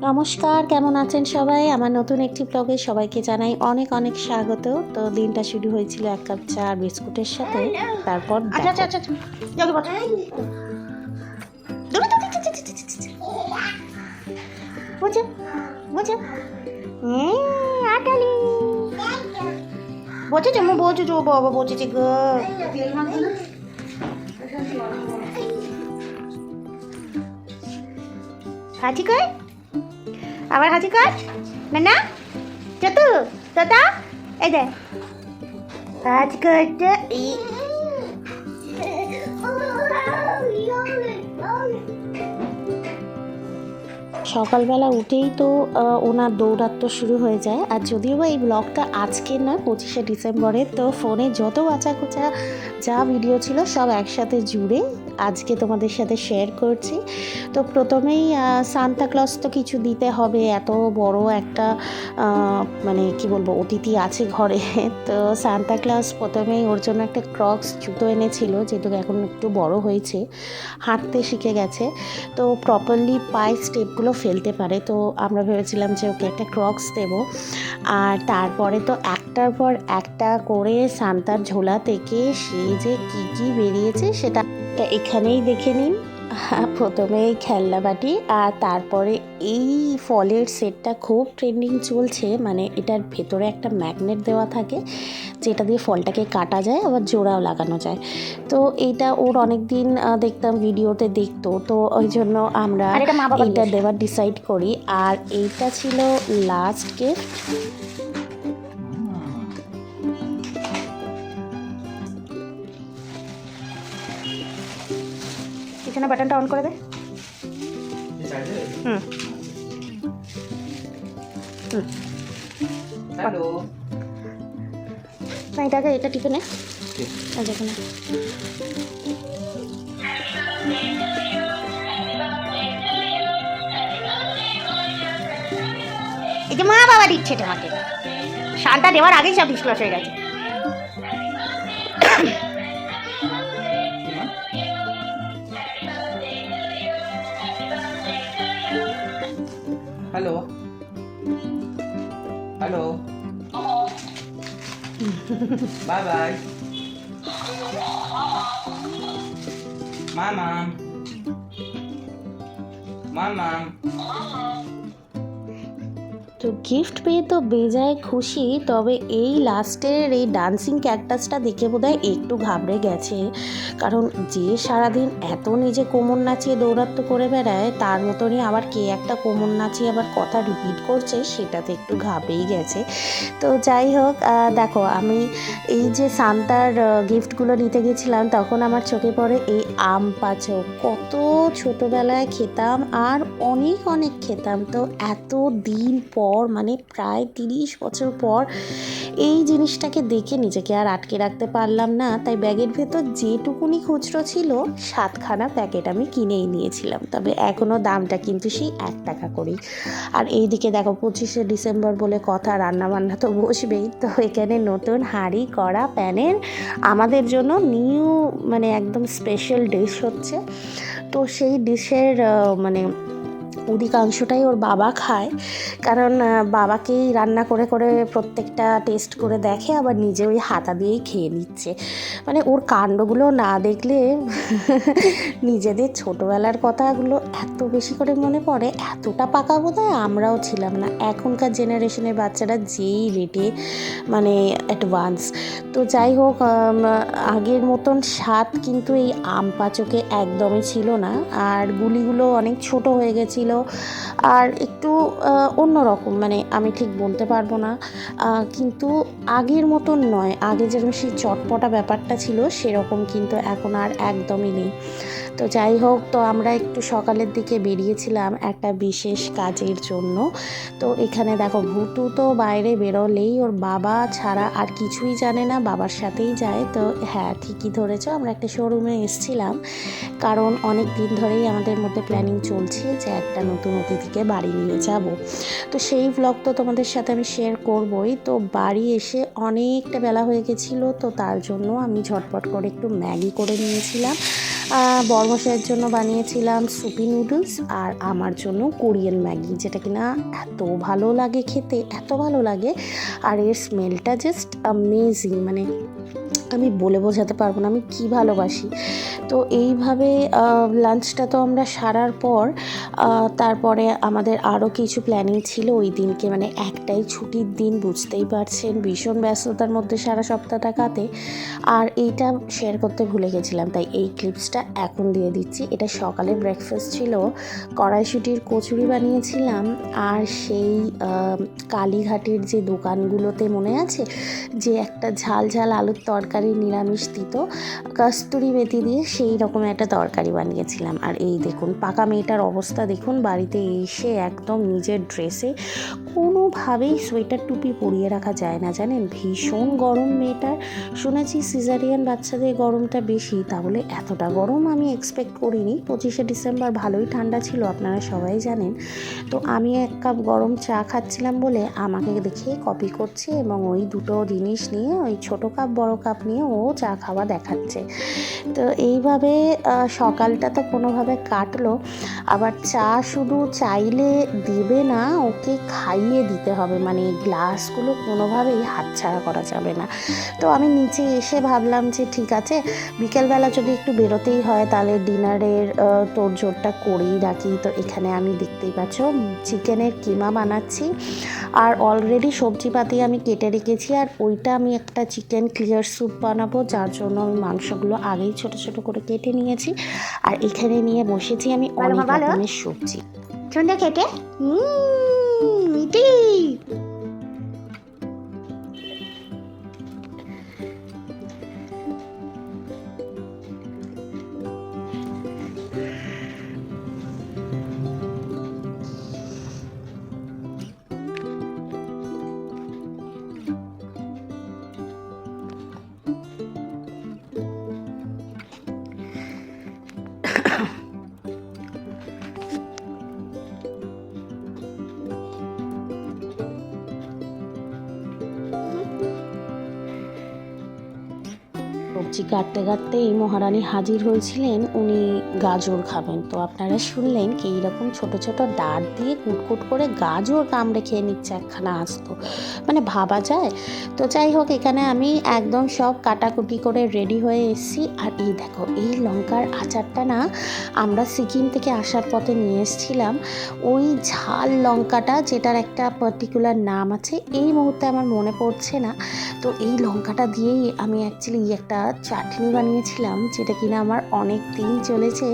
নমস্কার, কেমন আছেন সবাই? আমার নতুন একটি ব্লগে সবাইকে জানাই অনেক অনেক স্বাগত। তো দিনটা শুরু হয়েছিল এক কাপ চা আর বিস্কুটের সাথে। তারপর হাঁচি কর, আবার হাঁচি কর না না চতু তোতা এই দে হাঁচি করতে সকালবেলা উঠেই তো ওনার দৌড়াত্ম শুরু হয়ে যায়। আর যদিও বা এই ব্লগটা আজকের না, 25শে ডিসেম্বরের, তো ফোনে যত বাঁচাকুচা যা ভিডিও ছিল সব একসাথে জুড়ে আজকে তোমাদের সাথে শেয়ার করছি। তো প্রথমেই সান্তা ক্লজ তো কিছু দিতে হবে, এত বড় একটা মানে কি বলবো অতিথি আছে ঘরে। তো সান্তা ক্লজ প্রথমেই ওর জন্য একটা ক্রক্স জুতো এনেছিল, যেহেতু এখন একটু বড় হয়েছে, হাঁটতে শিখে গেছে, তো প্রপারলি পায়ে স্টেপগুলো ফেলতে পারে। তো আমরা ভেবেছিলাম যে ওকে একটা ক্রক্স দেবো। আর তারপরে তো একটার পর একটা করে সান্তার ঝোলা থেকে সে যে কী বেরিয়েছে সেটা এখানেই দেখে নিন। প্রথমেই খেলনা বাটি, আর তারপরে এই ফলের সেটটা খুব ট্রেন্ডিং চলছে। মানে এটার ভেতরে একটা ম্যাগনেট দেওয়া থাকে, যেটা দিয়ে ফলটাকে কাটা যায়, আবার জোড়াও লাগানো যায়। তো এইটা ওর অনেক দিন দেখতাম ভিডিওতে দেখতো, তো ওই জন্য আমরা এইটা দেওয়ার ডিসাইড করি। আর এইটা ছিল লাস্ট গিফট। পিছনে বাটনটা অন করে দে। হ্যালো না, এটা টিপে নে। দেখুন এই যে মা বাবা দিচ্ছে তোমাকে, শানটা দেওয়ার আগেই সব ডিসক্লোজ হয়ে গেছে। হ্যালো হ্যালো বাই বাই মামাম মামাম। তো গিফট পেয়ে তো বেজায় খুশি, তবে এই লাস্টের এই ডান্সিং ক্যাকটাসটা দেখে বোধহয় একটু ঘাবড়ে গেছে। কারণ যে সারাদিন এত নিজে কোমর নাচিয়ে দৌরাত্ম্য করে বেড়ায়, তার মতনই আবার কে একটা কোমর নাচিয়ে আবার কথা রিপিট করছে, সেটাতে একটু ঘাবড়েই গেছে। তো যাই হোক, দেখো আমি এই যে সান্তার গিফটগুলো নিতে গেছিলাম, তখন আমার চোখে পড়ে এই আম পাচক। কত ছোটোবেলায় খেতাম আর অনেক অনেক খেতাম। তো এত দিন পর, মানে প্রায় 30 বছর পর এই জিনিসটাকে দেখে নিজেকে আর আটকে রাখতে পারলাম না। তাই ব্যাগের ভেতর যেটুকুনি খুচরো ছিল 7খানা প্যাকেট আমি কিনেই নিয়েছিলাম। তবে এখনও দামটা কিন্তু সেই 1 টাকা করেই। আর এইদিকে দেখো 25শে ডিসেম্বর বলে কথা, রান্নাবান্না তো বসবেই। তো এখানে নতুন হাঁড়ি কড়া প্যানের আমাদের জন্য নিউ, মানে একদম স্পেশাল ডিশ হচ্ছে। তো সেই ডিশের মানে অধিকাংশটাই ওর বাবা খায়, কারণ বাবাকেই রান্না করে করে প্রত্যেকটা টেস্ট করে দেখে, আবার নিজে ওই হাতা দিয়েই খেয়ে নিচ্ছে। মানে ওর কাণ্ডগুলো না দেখলে নিজেদের ছোটোবেলার কথাগুলো এত বেশি করে মনে পড়ে। এতটা পাকা বোধহয় আমরাও ছিলাম না। এখনকার জেনারেশনের বাচ্চারা যেই রেটে মানে অ্যাডভান্স। তো যাই হোক, আগের মতন স্বাদ কিন্তু এই আম পাচকে একদমই ছিল না। আর গুলিগুলো অনেক ছোট হয়ে গেছিলো, আর একটু অন্যরকম, মানে আমি ঠিক বলতে পারবো না, কিন্তু আগের মতন নয়। আগে যেরকম সেই চটপটা ব্যাপারটা ছিল, সেরকম কিন্তু এখন আর একদমই নেই। তো যাই হোক, তো আমরা একটু সকালের দিকে বেরিয়েছিলাম একটা বিশেষ কাজের জন্য। তো এখানে দেখো ভুটু তো বাইরে বেরোলেই ওর বাবা ছাড়া আর কিছুই জানে না, বাবার সাথেই যায়। তো হ্যাঁ, ঠিকই ধরেছো, আমরা একটা শোরুমে এসেছিলাম, কারণ অনেক দিন ধরেই আমাদের মধ্যে প্ল্যানিং চলছে যে একটা নতুন অতিথিকে বাড়ি নিয়ে যাব। তো সেই ব্লগ তো তোমাদের সাথে আমি শেয়ার করবই। তো বাড়ি এসে অনেকটা বেলা হয়ে গেছিলো, তো তার জন্য আমি ঝটপট করে একটু ম্যাগি করে নিয়েছিলাম। বড়মশাইয়ের জন্য বানিয়েছিলাম সুপি নুডলস আর আমার জন্য কোরিয়ান ম্যাগি, যেটা কিনা এত ভালো লাগে খেতে, এত ভালো লাগে। আর এর স্মেলটা জাস্ট অ্যামেজিং, মানে আমি বলে বোঝাতে পারবো না আমি কি ভালোবাসি। তো এইভাবে লাঞ্চটা তো আমরা সারার পর তারপরে আমাদের আরও কিছু প্ল্যানিং ছিল ওই দিনকে, মানে একটাই ছুটির দিন, বুঝতেই পারছেন ভীষণ ব্যস্ততার মধ্যে সারা সপ্তাহটা কাটে। আর এইটা শেয়ার করতে ভুলে গেছিলাম, তাই এই ক্লিপসটা এখন দিয়ে দিচ্ছি। এটা সকালে ব্রেকফাস্ট ছিল, কড়াইশুঁটির কচুরি বানিয়েছিলাম, আর সেই কালীঘাটের যে দোকানগুলোতে মনে আছে যে একটা ঝাল ঝাল আলুর তরকারি নিরামিষ দিত কস্তুরি মেথি দিয়ে, সেই রকম একটা তরকারি বানিয়েছিলাম। আর এই দেখুন পাকা মেয়েটার অবস্থা দেখুন, বাড়িতে এসে একদম নিজের ড্রেসে কোনোভাবেই সোয়েটার টুপি পরিয়ে রাখা যায় না, জানেন ভীষণ গরম মেয়েটার। শুনেছি সিজারিয়ান বাচ্চাদের গরমটা বেশি, তাহলে এতটা গরম আমি এক্সপেক্ট করিনি। 25শে ডিসেম্বর ভালোই ঠান্ডা ছিল, আপনারা সবাই জানেন। তো আমি এক কাপ গরম চা খাচ্ছিলাম বলে আমাকে দেখে কপি করছে, এবং ওই দুটো জিনিস নিয়ে, ওই ছোটো কাপ বড় কাপ নিয়ে ও চা খাওয়া দেখাচ্ছে। তো এইভাবে সকালটা তো কোনোভাবে কাটলো। আবার চা শুধু চাইলে দেবে না, ওকে খাইয়ে দিতে হবে, মানে গ্লাসগুলো কোনোভাবেই হাতছাড়া করা যাবে না। তো আমি নিচে এসে ভাবলাম যে ঠিক আছে, বিকেলবেলা যদি একটু বেরোতেই হয় তাহলে ডিনারের তোড়জোড়টা করেই রাখি। তো এখানে আমি দেখতেই পাচ্ছ চিকেনের কিমা বানাচ্ছি, আর অলরেডি সবজিপাতি আমি কেটে রেখেছি। আর ওইটা আমি একটা চিকেন ক্লিয়ার স্যুপ বানাবো, যার জন্য আমি মাংসগুলো আগেই ছোট ছোট করে কেটে নিয়েছি। আর এখানে নিয়ে বসেছি আমি অনেক রকমের সবজি সন্ধ্যা খেতে মিটি। সবজি কাটতে কাটতে এই মহারানী হাজির হয়েছিলেন, উনি গাজর খাবেন। তো আপনারা শুনলেন কি এইরকম ছোট ছোট ডাঁট দিয়ে কুটকুট করে গাজর কামড়ে খেয়ে নিচ্ছে একখানা আস্ত, মানে ভাবা যায়। তো যাই হোক, এখানে আমি একদম সব কাটাকুটি করে রেডি হয়ে এসেছি। আর এই দেখো, এই লঙ্কার আচারটা না আমরা সিকিম থেকে আসার পথে নিয়ে এসেছিলাম। ওই ঝাল লঙ্কাটা, যেটার একটা পার্টিকুলার নাম আছে, এই মুহূর্তে আমার মনে পড়ছে না। তো এই লঙ্কাটা দিয়েই আমি অ্যাকচুয়ালি একটা চাটনি বানিয়েছিলাম, যেটা কিনা আমার অনেক দিন চলেছে,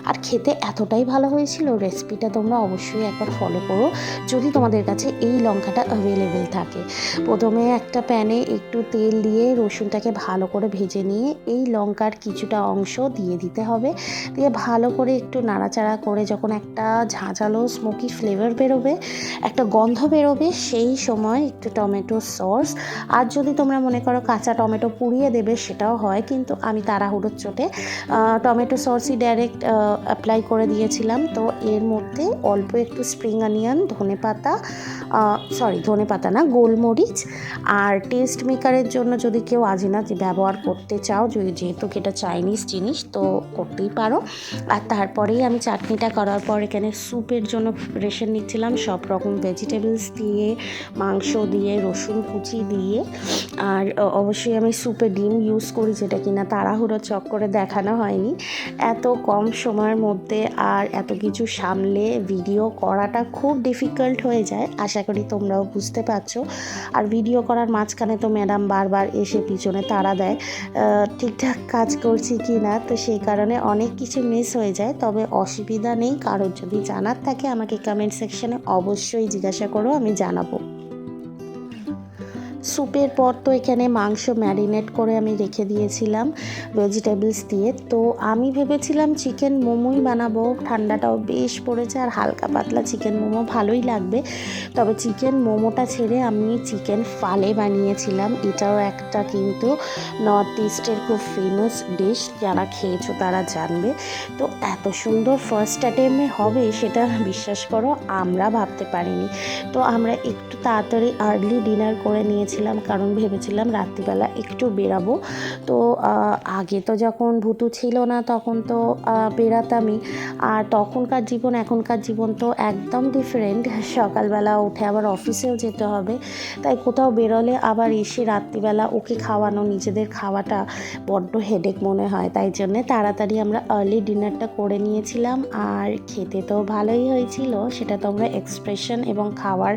আর খেতে এতটাই ভালো হয়েছিল। রেসিপিটা তোমরা অবশ্যই একবার ফলো করো যদি তোমাদের কাছে এই লঙ্কাটা অ্যাভেলেবেল থাকে। প্রথমে একটা প্যানে একটু তেল দিয়ে রসুনটাকে ভালো করে ভেজে নিয়ে এই লঙ্কার কিছুটা অংশ দিয়ে দিতে হবে, দিয়ে ভালো করে একটু নাড়াচাড়া করে যখন একটা ঝাঁঝালো স্মোকি ফ্লেভার বেরোবে, একটা গন্ধ বেরোবে, সেই সময় একটু টমেটো সস, আর যদি তোমরা মনে করো কাঁচা টমেটো পুড়িয়ে দেবে সেটাও হয়, কিন্তু আমি তাড়াহুড়োর চোটে টমেটো সসই ডাইরেক্ট অ্যাপ্লাই করে দিয়েছিলাম। তো এর মধ্যে অল্প একটু স্প্রিং অনিয়ন, ধনে পাতা না, গোলমরিচ, আর টেস্ট মেকারের জন্য যদি কেউ আজিনা ব্যবহার করতে চাও, যেহেতু এটা চাইনিজ জিনিস তো করতেই পারো। আর তারপরেই আমি চাটনিটা করার পর এখানে স্যুপের জন্য প্রিপারেশন নিচ্ছিলাম, সব রকম ভেজিটেবলস দিয়ে, মাংস দিয়ে, রসুন কুচি দিয়ে। আর অবশ্যই আমি স্যুপে ডিম ইউজ করি, যেটা কিনা তাড়াহুড়ো চক্করে দেখানো হয়নি। এত কম সময়ের মধ্যে আর এত কিছু সামলে ভিডিও করাটা খুব ডিফিকাল্ট হয়ে যায়, আশা করি তোমরাও বুঝতে পারছো। আর ভিডিও করার মাঝখানে তো ম্যাডাম বারবার এসে পিছনে তাড়া দেয় ঠিকঠাক কাজ করছি কি না, তো সেই কারণে অনেক কিছু মিস হয়ে যায়। তবে অসুবিধা নেই, কারোর যদি জানার থাকে আমাকে কমেন্ট সেকশনে অবশ্যই জিজ্ঞাসা করো, আমি জানাবো। স্যুপের পর তো এখানে মাংস ম্যারিনেট করে আমি রেখে দিয়েছিলাম ভেজিটেবলস দিয়ে। তো আমি ভেবেছিলাম চিকেন মোমোই বানাবো, ঠান্ডাটাও বেশ পড়েছে আর হালকা পাতলা চিকেন মোমো ভালোই লাগবে। তবে চিকেন মোমোটা ছেড়ে আমি চিকেন ফালে বানিয়েছিলাম, এটাও একটা কিন্তু নর্থ ইস্টের খুব ফেমাস ডিশ, যারা খেয়েছো তারা জানবে। তো এত সুন্দর ফার্স্ট অ্যাটেম্পে হবে সেটা বিশ্বাস করো আমরা ভাবতে পারিনি। তো আমরা একটু তাড়াতাড়ি আর্লি ডিনার করে নিয়েছি, নিয়েছিলাম, কারণ ভেবেছিলাম রাত্রিবেলা একটু বেরাবো। তো আগে তো যখন ভুতু ছিল না তখন তো বেরাতামই, আর তখনকার জীবন এখনকার জীবন তো একদম ডিফারেন্ট। সকালবেলা উঠে আবার অফিসেও যেতে হবে, তাই কোথাও বেরোলে আবার এসে রাত্রিবেলা ওকে খাওয়ানো, নিজেদের খাওয়াটা বড্ড হেডেক মনে হয়। তাই জন্যে তাড়াতাড়ি আমরা আর্লি ডিনারটা করে নিয়েছিলাম, আর খেতে তো ভালোই হয়েছিল। সেটা তোমরা এক্সপ্রেশন এবং খাওয়ার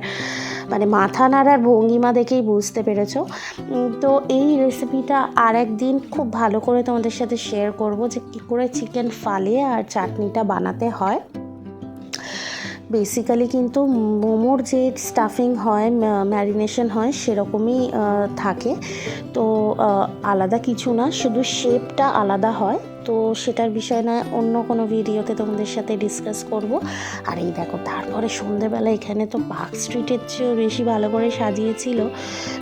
মানে মাথা নাড়ার ভঙ্গিমা দেখেই বুঝতে পেরেছো। তো এই রেসিপিটা আর একদিন খুব ভালো করে তোমাদের সাথে শেয়ার করব যে কী করে চিকেন ফালিয়ে আর চাটনিটা বানাতে হয়। বেসিক্যালি কিন্তু মোমোর যে স্টাফিং হয়, ম্যারিনেশন হয়, সেরকমই থাকে। তো আলাদা কিছু না, শুধু শেপটা আলাদা হয়। তো সেটার বিষয় না অন্য কোনো ভিডিওতে তোমাদের সাথে ডিসকাস করব। আর এই দেখো, তারপরে সন্ধেবেলা এখানে তো পার্ক স্ট্রিটের চেয়েও বেশি ভালো করে সাজিয়েছিল।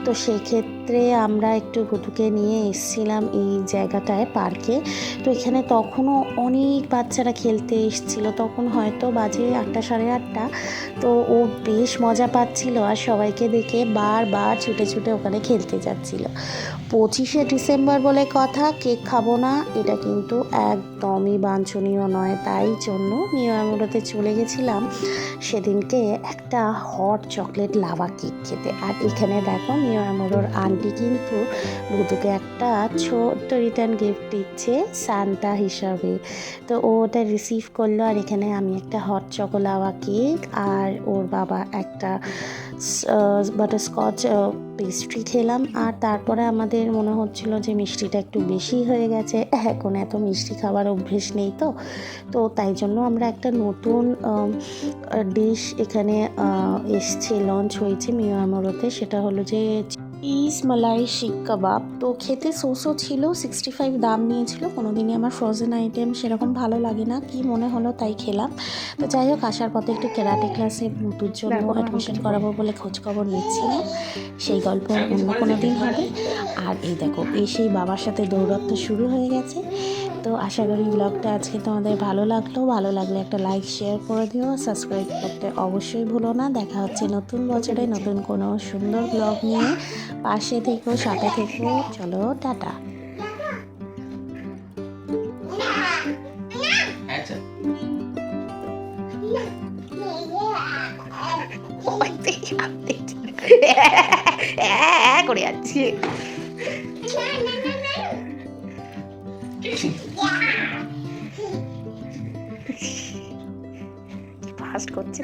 তো সেক্ষেত্রে আমরা একটু ভুতুকে নিয়ে এসেছিলাম এই জায়গাটায়, পার্কে। তো এখানে তখনও অনেক বাচ্চারা খেলতে এসেছিলো, তখন হয়তো বাজে 8টা সাড়ে 8টা। তো ও বেশ মজা পাচ্ছিল আর সবাইকে দেখে বারবার ছুটে ছুটে ওখানে খেলতে যাচ্ছিল। 25শে ডিসেম্বর বলে কথা, কেক খাবো না এটা কিন্তু একদমই বাঞ্ছনীয় নয়। তাই জন্য মিয়ামোড়োতে চলে গেছিলাম সেদিনকে একটা হট চকলেট লাভা কেক খেতে। আর এখানে দেখো মিয়ামোড়োর আন্টি কিন্তু ভুতুকে একটা ছোট্ট রিটার্ন গিফট দিচ্ছে সান্তা হিসাবে। তো ও ওটা রিসিভ করলো, আর এখানে আমি একটা হট চকোলাভা কেক আর ওর বাবা একটা বাটারস্কচ পেস্ট্রি খেলাম। আর তারপরে আমাদের মনে হচ্ছিল যে মিষ্টিটা একটু বেশি হয়ে গেছে, এখন এত মিষ্টি খাবার অভ্যেস নেই। তো তাই জন্য আমরা একটা নতুন ডিশ এখানে এসছে, লঞ্চ হয়েছে মিয়ামোড়োতে, সেটা হলো যে চিজ মালাই শিক কাবাব। তো খেতে সোসো ছিল, 65 দাম নিয়েছিল। কোনোদিনই আমার ফ্রোজেন আইটেম সেরকম ভালো লাগে না, কি মনে হলো তাই খেলাম। তো যাই হোক, আসার পথে একটু ক্যারাটে ক্লাসে ভুতুর জন্য অ্যাডমিশন করাবো বলে খোঁজখবর নিচ্ছিলাম, সেই গল্প অন্য কোনো দিন হবে। আর এই দেখো, এসেই বাবার সাথে দৌড়ত্ব শুরু হয়ে গেছে। তো আশা করি ব্লগটা আজকে তোমাদের ভালো লাগলে একটা লাইক শেয়ার করে দিও, সাবস্ক্রাইব করতে অবশ্যই ভুলো না। দেখা হচ্ছে নতুন বছরে নতুন কোনো সুন্দর ব্লগ নিয়ে। পাশে থেকো, সাথে থেকো। চলো, টাটা। করে যাচ্ছে ফাস্ট করছে।